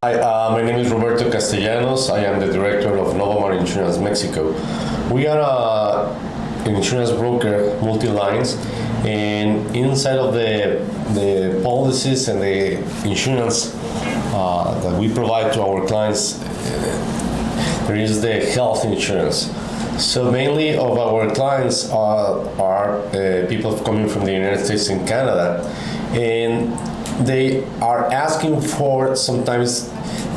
Hi, my name is Roberto Castellanos. I am the director of Novamar Insurance Mexico. We are an insurance broker, multi-lines, and inside of the policies and the insurance that we provide to our clients, there is the health insurance. So mainly of our clients are people coming from the United States and Canada, and they are asking for sometimes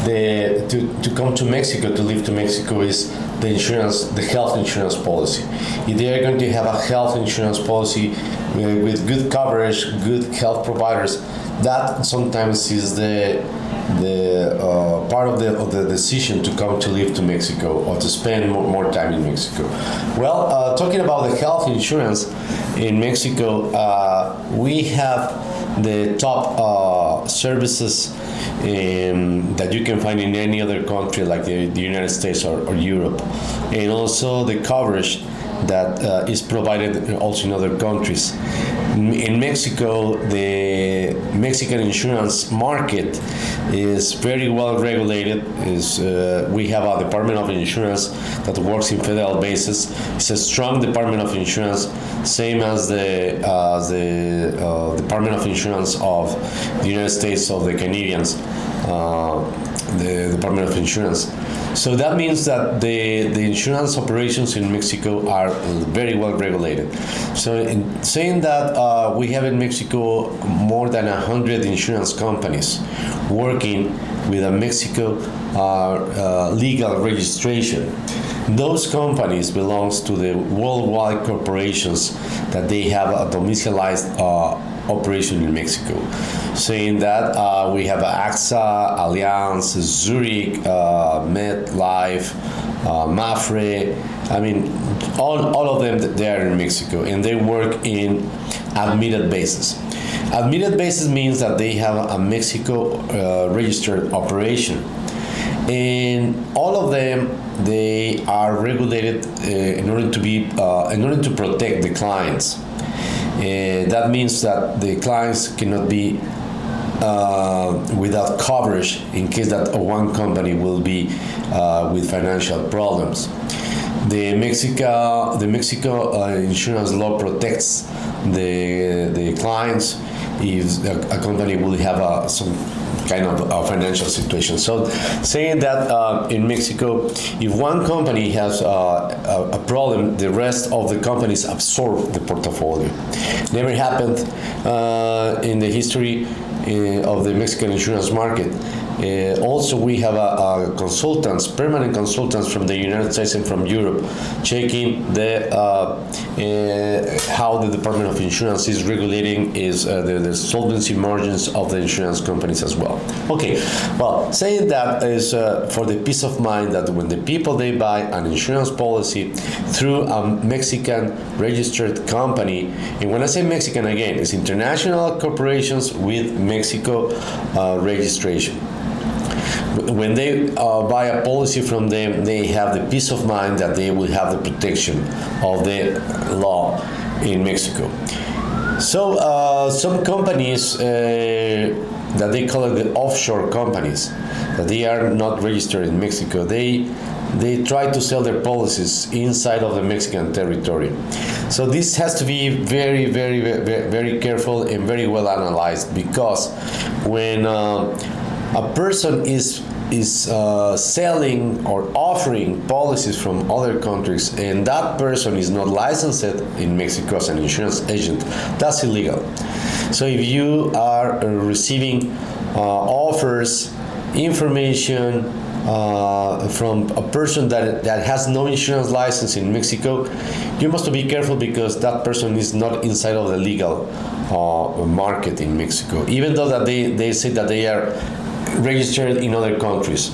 to come to Mexico, to live to Mexico, is the insurance, the health insurance policy. If they are going to have a health insurance policy with good coverage, good health providers, that sometimes is the part of the decision to come to live to Mexico or to spend more time in Mexico. Well, talking about the health insurance in Mexico, we have the top services that you can find in any other country like the United States or Europe, and also the coverage that is provided also in other countries. In Mexico, the Mexican insurance market is very well regulated. We have a Department of Insurance that works in federal basis. It's a strong Department of Insurance, same as the Department of Insurance of the United States, of the Canadians, the Department of Insurance. So that means that the insurance operations in Mexico are very well regulated. So in saying that, we have in Mexico more than 100 insurance companies working with a Mexico legal registration. Those companies belongs to the worldwide corporations that they have a domicilied operation in Mexico, saying that we have AXA, Allianz, Zurich, MetLife, Mafre. I mean, all of them, they are in Mexico, and they work in admitted basis. Admitted basis means that they have a Mexico registered operation, and all of them, they are regulated in order to protect the clients. That means that the clients cannot be without coverage in case that one company will be with financial problems. The Mexico insurance law protects the clients if a company will have some kind of financial situation. So saying that in Mexico, if one company has a problem, the rest of the companies absorb the portfolio. Never happened in the history of the Mexican insurance market. Also, we have consultants, permanent consultants from the United States and from Europe, checking how the Department of Insurance is regulating the solvency margins of the insurance companies as well. Okay, well, saying that is for the peace of mind that when the people they buy an insurance policy through a Mexican registered company, and when I say Mexican again, it's international corporations with Mexico registration. When they buy a policy from them, they have the peace of mind that they will have the protection of the law in Mexico. So some companies that they call it the offshore companies, that they are not registered in Mexico, they try to sell their policies inside of the Mexican territory. So this has to be very, very, very, very careful and very well analyzed, because when a person is selling or offering policies from other countries, and that person is not licensed in Mexico as an insurance agent, that's illegal. So if you are receiving offers, information from a person that has no insurance license in Mexico, you must be careful, because that person is not inside of the legal market in Mexico, even though that they say that they are registered in other countries,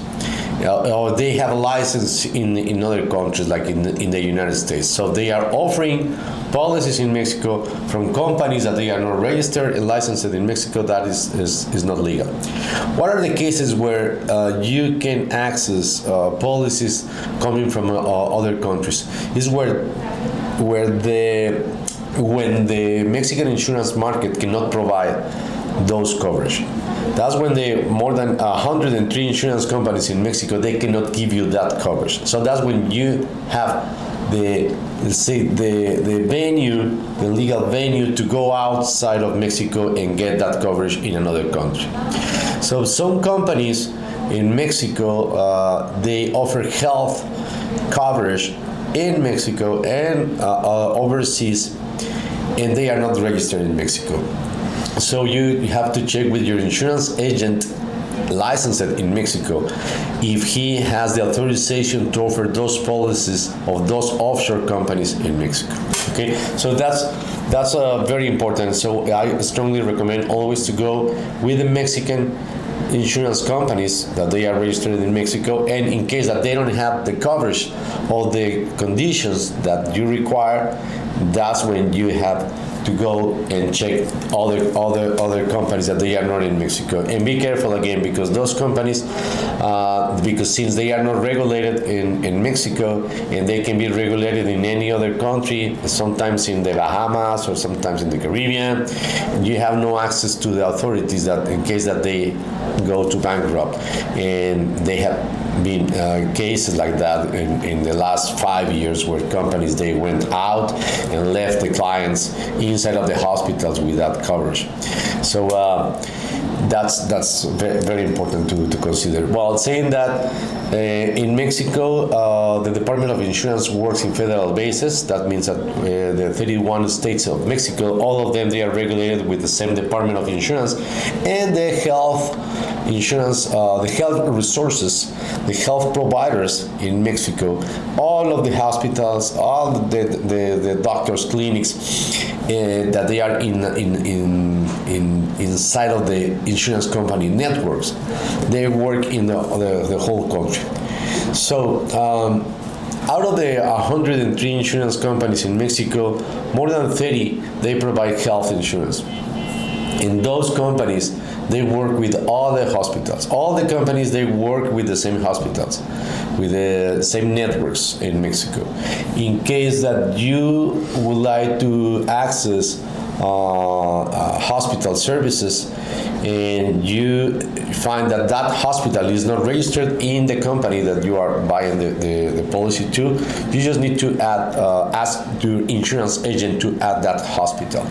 or they have a license in other countries like in the United States. So they are offering policies in Mexico from companies that they are not registered and licensed in Mexico. That is not legal. What are the cases where you can access policies coming from other countries? Is when the Mexican insurance market cannot provide those coverage. That's when the more than 103 insurance companies in Mexico, they cannot give you that coverage. So that's when you have the venue, the legal venue to go outside of Mexico and get that coverage in another country. So some companies in Mexico, they offer health coverage in Mexico and overseas, and they are not registered in Mexico. So you have to check with your insurance agent licensed in Mexico if he has the authorization to offer those policies of those offshore companies in Mexico. Okay, so that's very important. So I strongly recommend always to go with the Mexican insurance companies that they are registered in Mexico, and in case that they don't have the coverage or the conditions that you require, that's when you have to go and check other companies that they are not in Mexico. And be careful again, because those companies, because since they are not regulated in Mexico, and they can be regulated in any other country, sometimes in the Bahamas or sometimes in the Caribbean, you have no access to the authorities that in case that they go to bankrupt. And they have been cases like that in the last 5 years, where companies, they went out and left the clients inside of the hospitals without coverage. So that's very important to consider. Well, saying that, in Mexico, the Department of Insurance works in federal basis. That means that the 31 states of Mexico, all of them, they are regulated with the same Department of Insurance, and the health insurance, the health resources, the health providers in Mexico, all of the hospitals, all the doctors' clinics that they are inside of the insurance company networks, they work in the whole country. So out of the 103 insurance companies in Mexico, more than 30, they provide health insurance. In those companies, they work with all the hospitals. All the companies, they work with the same hospitals, with the same networks in Mexico. In case that you would like to access hospital services, and you find that that hospital is not registered in the company that you are buying the policy to, you just need to ask your insurance agent to add that hospital.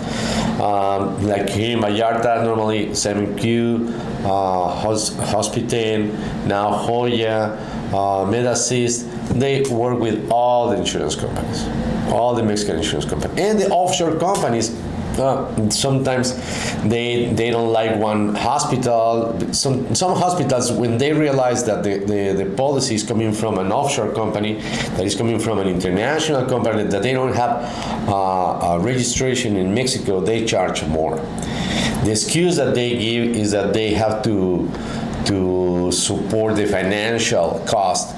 Like here in Vallarta, normally 7Q, Hospital, now Hoya, MedAssist, they work with all the insurance companies, all the Mexican insurance companies. And the offshore companies, sometimes they don't like one hospital. Some hospitals, when they realize that the policy is coming from an offshore company, that is coming from an international company, that they don't have a registration in Mexico, they charge more. The excuse that they give is that they have to support the financial cost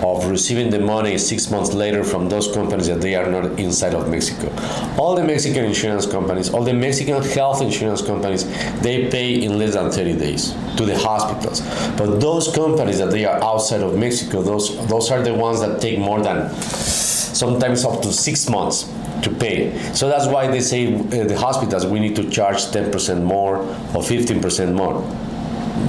of receiving the money 6 months later from those companies that they are not inside of Mexico. All the Mexican insurance companies, all the Mexican health insurance companies, they pay in less than 30 days to the hospitals. But those companies that they are outside of Mexico, those are the ones that take more than, sometimes up to 6 months to pay. So that's why they say the hospitals, we need to charge 10% more or 15% more.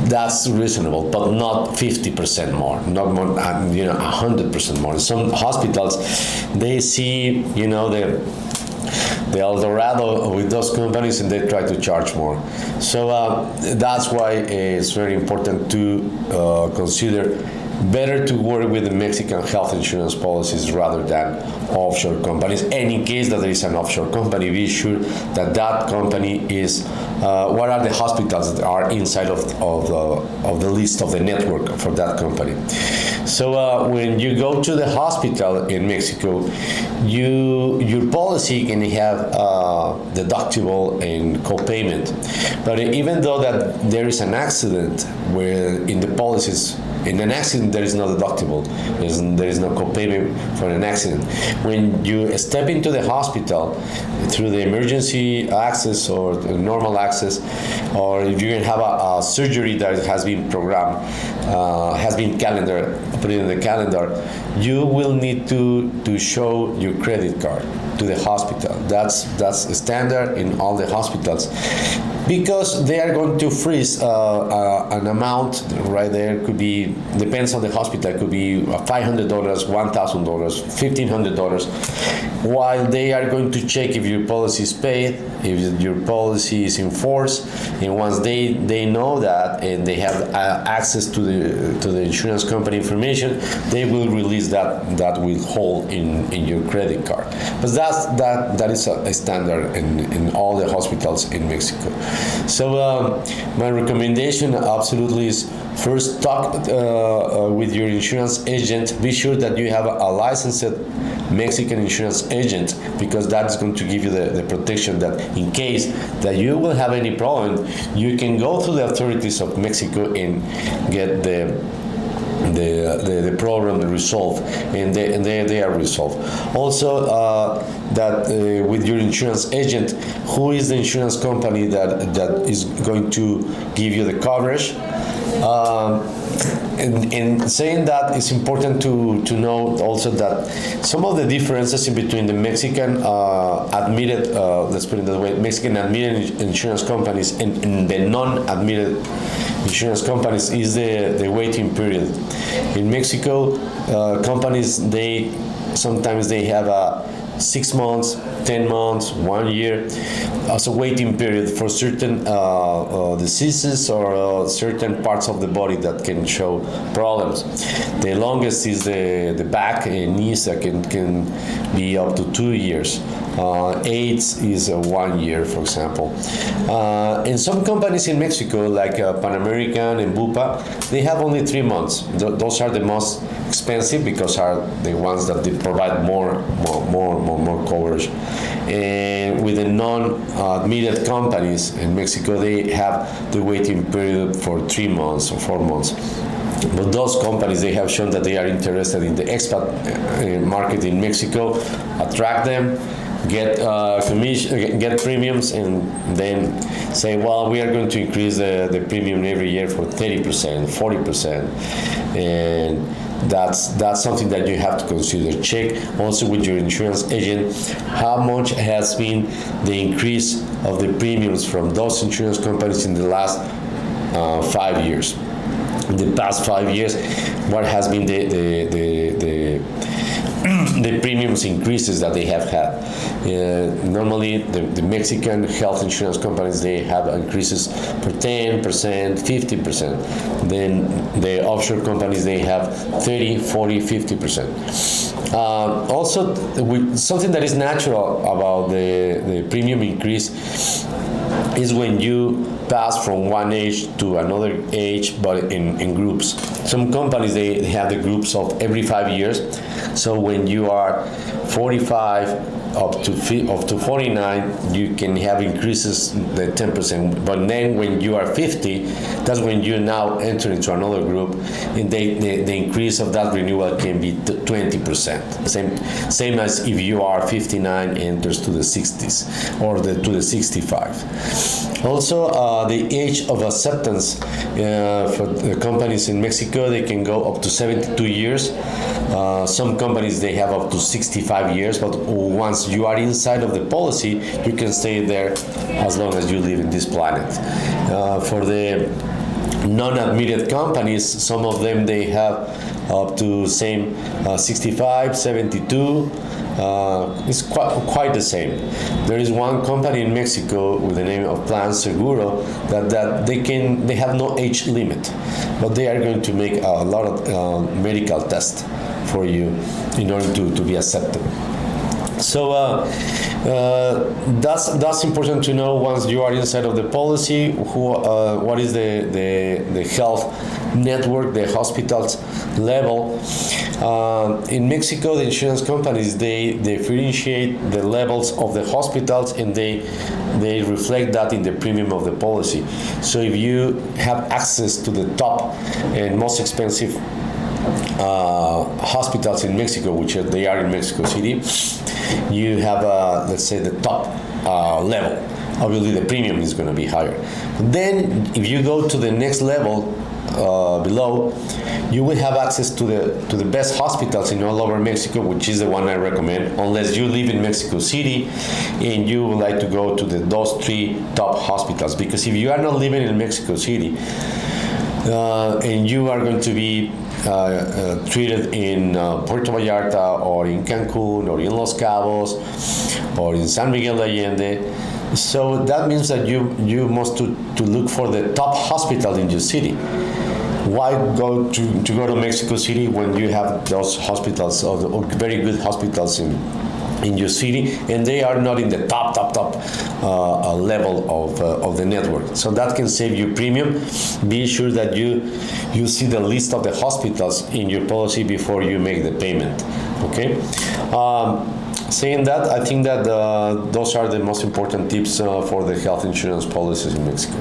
That's reasonable, but not 50% more, not more, 100% more. Some hospitals, they see, the El Dorado with those companies, and they try to charge more. So that's why it's very important to consider better to work with the Mexican health insurance policies rather than offshore companies. And in case that there is an offshore company, be sure that that company is, what are the hospitals that are inside of the list of the network for that company. So when you go to the hospital in Mexico, your policy can have deductible and copayment. But even though that there is an accident where in the policies, in an accident, there is no deductible. There is no copayment for an accident. When you step into the hospital through the emergency access or the normal access, or if you have a surgery that has been programmed, has been put in the calendar, you will need to show your credit card. to the hospital. That's standard in all the hospitals, because they are going to freeze an amount right there. Could be, depends on the hospital, it could be $500, $1,000, $1,500, while they are going to check if your policy is paid, if your policy is enforced, and once they know that and they have access to the insurance company information, they will release that withhold in your credit card. But that is a standard in all the hospitals in Mexico. So my recommendation absolutely is, first talk with your insurance agent. Be sure that you have a licensed Mexican insurance agent, because that's going to give you the protection that in case that you will have any problem, you can go to the authorities of Mexico and get the problem resolved, and they are resolved. Also, that with your insurance agent, who is the insurance company that is going to give you the coverage. In saying that, it's important to know also that some of the differences in between the Mexican admitted, let's put it that way, Mexican admitted insurance companies and the non-admitted insurance companies is the waiting period. In Mexico, companies, sometimes they have 6 months, 10 months, 1 year as a waiting period for certain diseases or certain parts of the body that can show problems. The longest is the back and knees, that can be up to 2 years. AIDS is 1 year, for example. And some companies in Mexico, like Pan American and Bupa, they have only 3 months. Those are the most expensive because are the ones that they provide more coverage. And with the non-admitted companies in Mexico, they have the waiting period for 3 months or 4 months. But those companies, they have shown that they are interested in the expat market in Mexico, attract them, get commission, get premiums, and then say, well, we are going to increase the premium every year for 30%, 40%, and that's something that you have to consider. Check also with your insurance agent how much has been the increase of the premiums from those insurance companies in the last 5 years. In the past 5 years, what has been the premiums increases that they have had. Normally, the Mexican health insurance companies, they have increases for 10%, 50%. Then the offshore companies, they have 30, 40, 50%. Also, something that is natural about the premium increase is when you pass from one age to another age, but in groups. Some companies, they have the groups of every 5 years. So when you are 45 up to 49, you can have increases the 10%. But then when you are 50, that's when you now enter into another group, and the increase of that renewal can be 20%. Same as if you are 59 enters to the 60s or to the 65. Also, the age of acceptance for the companies in Mexico, they can go up to 72 years. Some companies, they have up to 65 years, but once you are inside of the policy, you can stay there as long as you live in this planet. For the non-admitted companies, some of them, they have up to 65, 72. It's quite the same. There is one company in Mexico with the name of Plan Seguro that they have no age limit, but they are going to make a lot of medical tests for you in order to be accepted. So that's important to know once you are inside of the policy. What is the health network, the hospitals level? In Mexico, the insurance companies, they differentiate the levels of the hospitals, and they reflect that in the premium of the policy. So if you have access to the top and most expensive hospitals in Mexico, which they are in Mexico City, you have, let's say, the top level. Obviously, the premium is going to be higher. But then, if you go to the next level, below, you will have access to the best hospitals in all over Mexico, which is the one I recommend, unless you live in Mexico City and you would like to go to those 3 top hospitals. Because if you are not living in Mexico City and you are going to be treated in Puerto Vallarta or in Cancun or in Los Cabos or in San Miguel de Allende, so that means that you must to look for the top hospital in your city. Why go to Mexico City when you have those hospitals or very good hospitals in your city, and they are not in the top level of the network? So that can save you premium. Be sure that you see the list of the hospitals in your policy before you make the payment. Okay. Saying that, I think that those are the most important tips for the health insurance policies in Mexico.